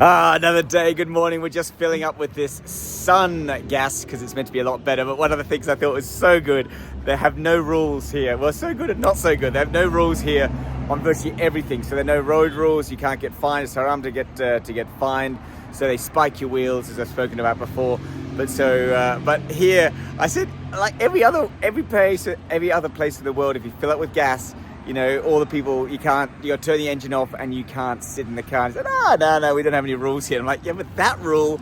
Another day. Good morning. We're just filling up with this sun gas because it's meant to be a lot better. But one of the things I thought was so good, they have no rules here. Well, so good and not so good. They have no rules here on virtually everything. So there are no road rules. You can't get fined. It's haram to get fined. So they spike your wheels, as I've spoken about before. But here, I said, like every other place in the world, if you fill up with gas, you know, all the people, you got to turn the engine off and you can't sit in the car. And said, no, we don't have any rules here. I'm like, yeah, but that rule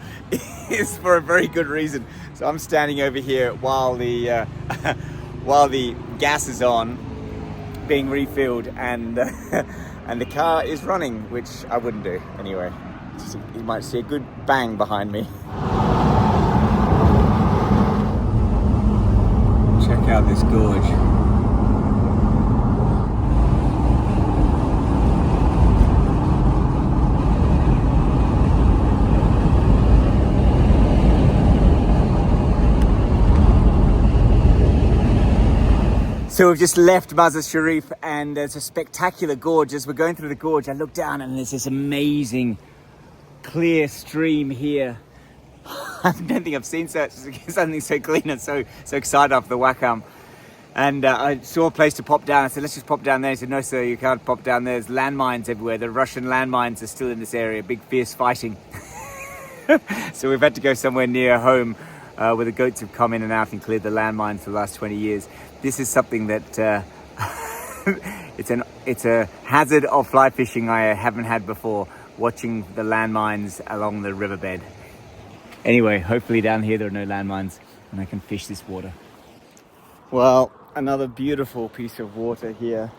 is for a very good reason. So I'm standing over here while the gas is on, being refilled, and and the car is running, which I wouldn't do anyway. You might see a good bang behind me. Check out this gorge. So we've just left Mazar-e-Sharif and there's a spectacular gorge. As we're going through the gorge, I look down and there's this amazing clear stream here. I don't think I've seen something so clean and so excited after the Wakam. And I saw a place to pop down. I said, let's just pop down there. He said, no, sir, you can't pop down there. There's landmines everywhere. The Russian landmines are still in this area. Big, fierce fighting. So we've had to go somewhere near home where the goats have come in and out and cleared the landmines for the last 20 years. This is something that it's a hazard of fly fishing I haven't had before, watching the landmines along the riverbed. Anyway, hopefully down here there are no landmines and I can fish this water. Well, another beautiful piece of water here,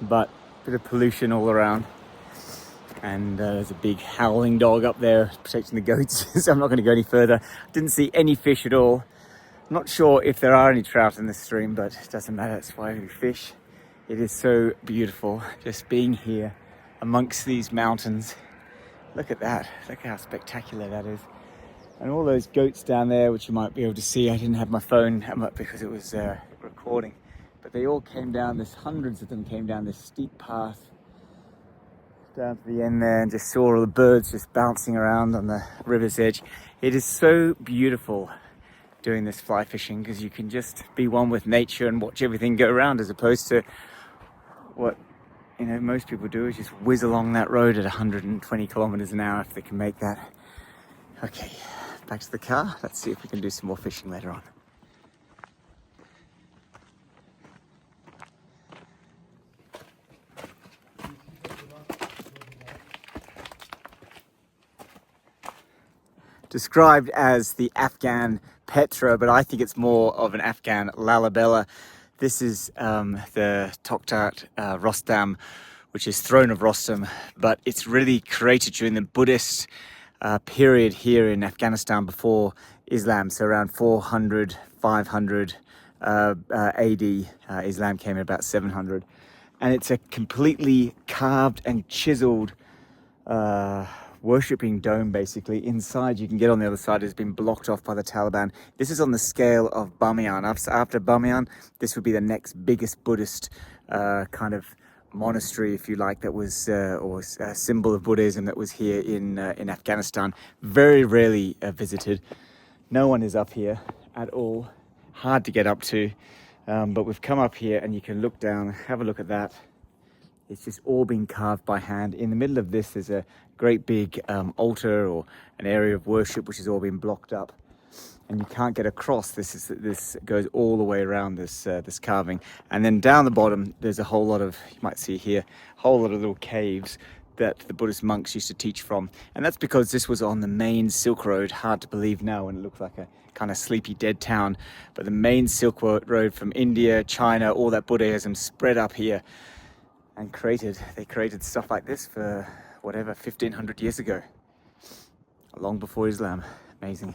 but a bit of pollution all around. And there's a big howling dog up there protecting the goats, so I'm not going to go any further. Didn't see any fish at all. Not sure if there are any trout in this stream, but it doesn't matter. It's why we fish. It is so beautiful just being here amongst these mountains. Look at that. Look how spectacular that is. And all those goats down there, which you might be able to see. I didn't have my phone up because it was recording. But they all came down, there's hundreds of them came down this steep path down to the end there, and just saw all the birds just bouncing around on the river's edge. It is so beautiful doing this fly fishing because you can just be one with nature and watch everything go around, as opposed to what most people do is just whiz along that road at 120 kilometers an hour if they can make that. Okay, back to the car. Let's see if we can do some more fishing later on. Described as the Afghan Petra, but I think it's more of an Afghan Lalibela. This is the Takht-e Rostam, which is Throne of Rostam, but it's really created during the Buddhist period here in Afghanistan before Islam, so around 400, 500 AD. Islam came in about 700. And it's a completely carved and chiseled worshipping dome. Basically inside, you can get on the other side, has been blocked off by the Taliban. This is on the scale of Bamiyan. After Bamiyan, this would be the next biggest Buddhist kind of monastery, if you like, that was or a symbol of Buddhism that was here in Afghanistan. Very rarely visited. No one is up here at all. Hard to get up to, but we've come up here and you can look down, have a look at that. It's just all been carved by hand. In the middle of this is a great big altar or an area of worship which has all been blocked up, and you can't get across. This goes all the way around this carving, and then down the bottom there's a whole lot of, you might see here, a whole lot of little caves that the Buddhist monks used to teach from. And that's because this was on the main Silk Road. Hard to believe now when it looks like a kind of sleepy dead town, but the main Silk Road from India, China, all that Buddhism spread up here. And they created stuff like this for whatever, 1500 years ago, long before Islam. Amazing.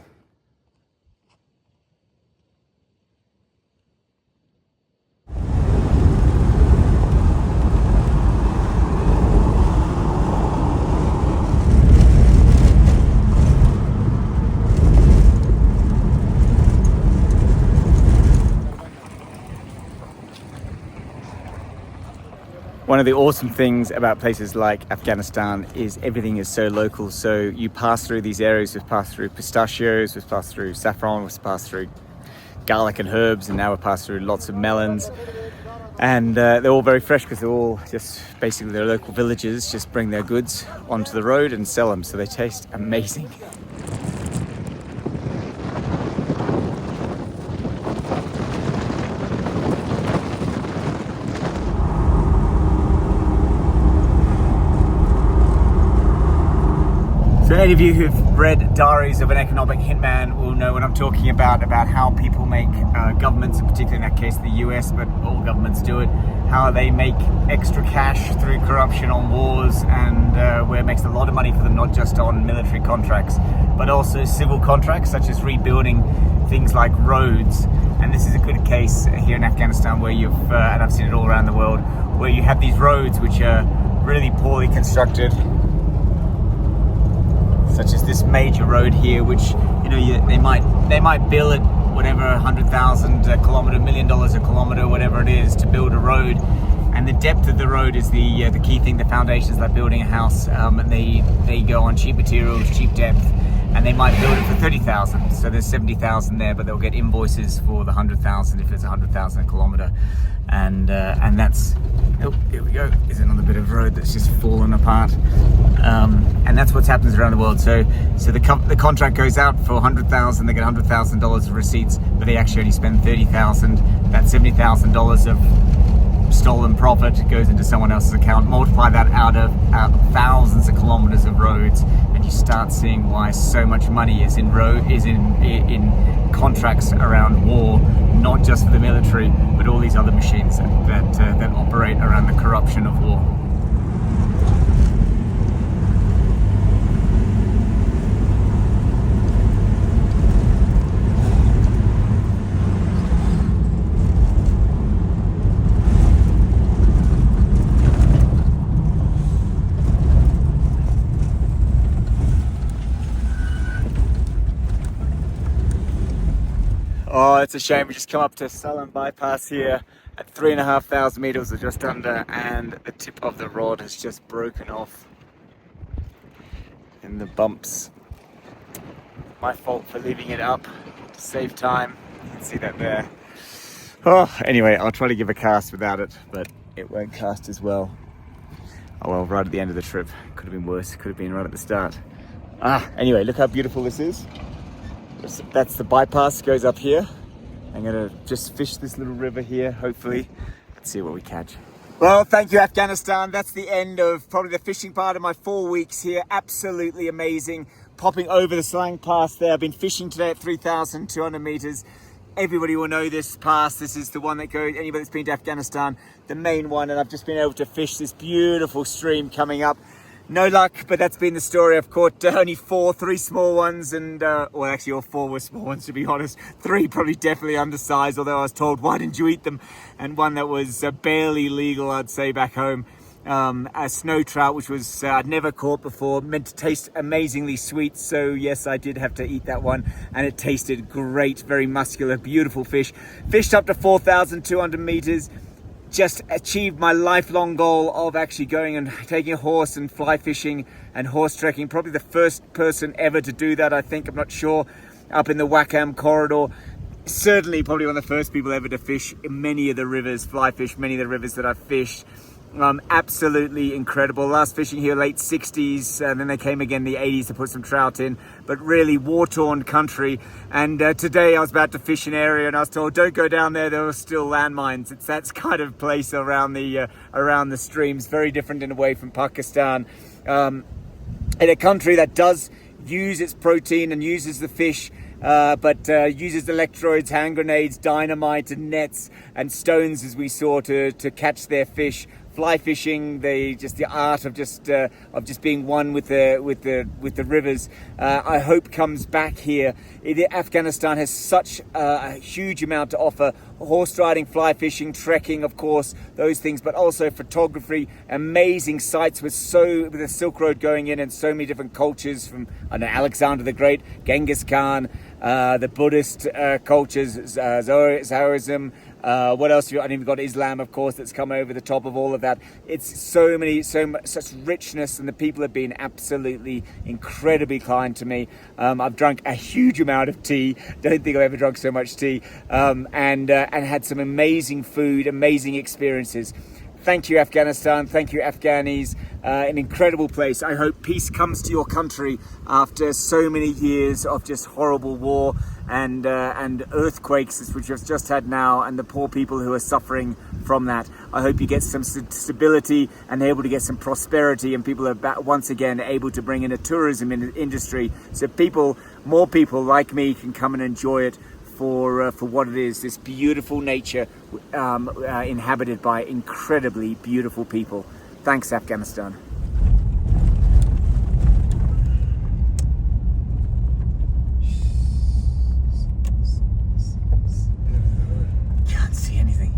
One of the awesome things about places like Afghanistan is everything is so local. So you pass through these areas, we've passed through pistachios, we've passed through saffron, we've passed through garlic and herbs, and now we've passed through lots of melons. And they're all very fresh because they're all just basically their local villagers just bring their goods onto the road and sell them. So they taste amazing. So any of you who've read Diaries of an Economic Hitman will know what I'm talking about how people make governments, in particular in that case the US, but all governments do it, how they make extra cash through corruption on wars, and where it makes a lot of money for them, not just on military contracts, but also civil contracts, such as rebuilding things like roads. And this is a good case here in Afghanistan where you've, and I've seen it all around the world, where you have these roads which are really poorly constructed, such as this major road here, which they might bill it whatever $100,000 a kilometer, $1 million a kilometer, whatever it is, to build a road. And the depth of the road is the key thing. The foundations, like building a house, and they go on cheap materials, cheap depth, and they might build it for $30,000. So there's $70,000 there, but they'll get invoices for the $100,000 if it's $100,000 a kilometer. And that's, oh, here we go. There's another bit of road that's just fallen apart. And that's what happens around the world. So the contract goes out for $100,000. They get $100,000 of receipts, but they actually only spend $30,000. That $70,000 of stolen profit goes into someone else's account. Multiply that out of thousands of kilometers of roads, and you start seeing why so much money is in contracts around war, not just for the military, but all these other machines that operate around the corruption of war. Oh, it's a shame. We just come up to Salang bypass here at 3,500 meters or just under, and the tip of the rod has just broken off in the bumps. My fault for leaving it up to save time. You can see that there. Oh, anyway, I'll try to give a cast without it, but it won't cast as well. Oh well, right at the end of the trip. Could have been worse. Could have been right at the start. Anyway, look how beautiful this is. That's the bypass, goes up here. I'm gonna just fish this little river here, hopefully. Let's see what we catch. Well, thank you, Afghanistan. That's the end of probably the fishing part of my 4 weeks here. Absolutely amazing. Popping over the Salang Pass there. I've been fishing today at 3,200 meters. Everybody will know this pass. This is the one that goes, anybody that's been to Afghanistan, the main one. And I've just been able to fish this beautiful stream coming up. No luck, but that's been the story. I've caught only three small ones, and well, actually all four were small ones, to be honest. Three probably definitely undersized, although I was told, why didn't you eat them? And one that was barely legal, I'd say, back home. A snow trout, which was I'd never caught before, meant to taste amazingly sweet. So yes, I did have to eat that one, and it tasted great. Very muscular, beautiful fish. Fished up to 4,200 meters. Just achieved my lifelong goal of actually going and taking a horse and fly fishing and horse trekking. Probably the first person ever to do that, I think. I'm not sure. Up in the Wakam corridor. Certainly probably one of the first people ever to fish in many of the rivers, fly fish many of the rivers that I've fished. Absolutely incredible. Last fishing here late 60s, and then they came again in the 80s to put some trout in, but really war-torn country. And today I was about to fish an area and I was told, don't go down there are still landmines. It's that kind of place around the streams, very different in a way from Pakistan. In a country that does use its protein and uses the fish, but uses electrodes, hand grenades, dynamite and nets and stones, as we saw, to catch their fish. Fly fishing, the art of just being one with the rivers, I hope comes back here. Afghanistan has such a huge amount to offer: horse riding, fly fishing, trekking, of course, those things, but also photography, amazing sites with the Silk Road going in, and so many different cultures, from Alexander the Great, Genghis Khan, the Buddhist cultures, Taoism, What else? And you've got Islam, of course, that's come over the top of all of that. It's such richness, and the people have been absolutely incredibly kind to me. I've drunk a huge amount of tea. Don't think I've ever drunk so much tea, and had some amazing food, amazing experiences. Thank you, Afghanistan. Thank you, Afghanis. An incredible place. I hope peace comes to your country after so many years of just horrible war and earthquakes, which we've just had now, and the poor people who are suffering from that. I hope you get some stability and able to get some prosperity, and people are once again able to bring in a tourism industry, so more people like me can come and enjoy it for what it is, this beautiful nature inhabited by incredibly beautiful people. Thanks, Afghanistan. Can't see anything.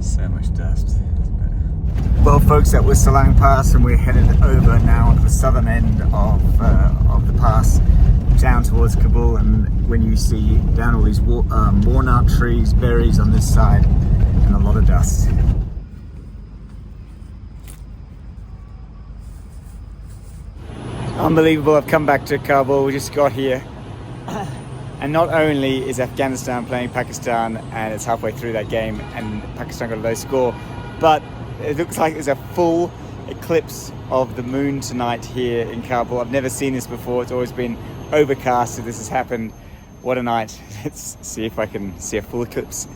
So much dust. Well, folks, that was Salang Pass, and we're headed over now to the southern end of the pass, down towards Kabul. And when you see down all these worn out trees, berries on this side, and a lot of dust. Unbelievable, I've come back to Kabul. We just got here, and not only is Afghanistan playing Pakistan and it's halfway through that game and Pakistan got a low score, but it looks like there's a full eclipse of the moon tonight here in Kabul. I've never seen this before. It's always been overcast, so this has happened. What a night. Let's see if I can see a full eclipse.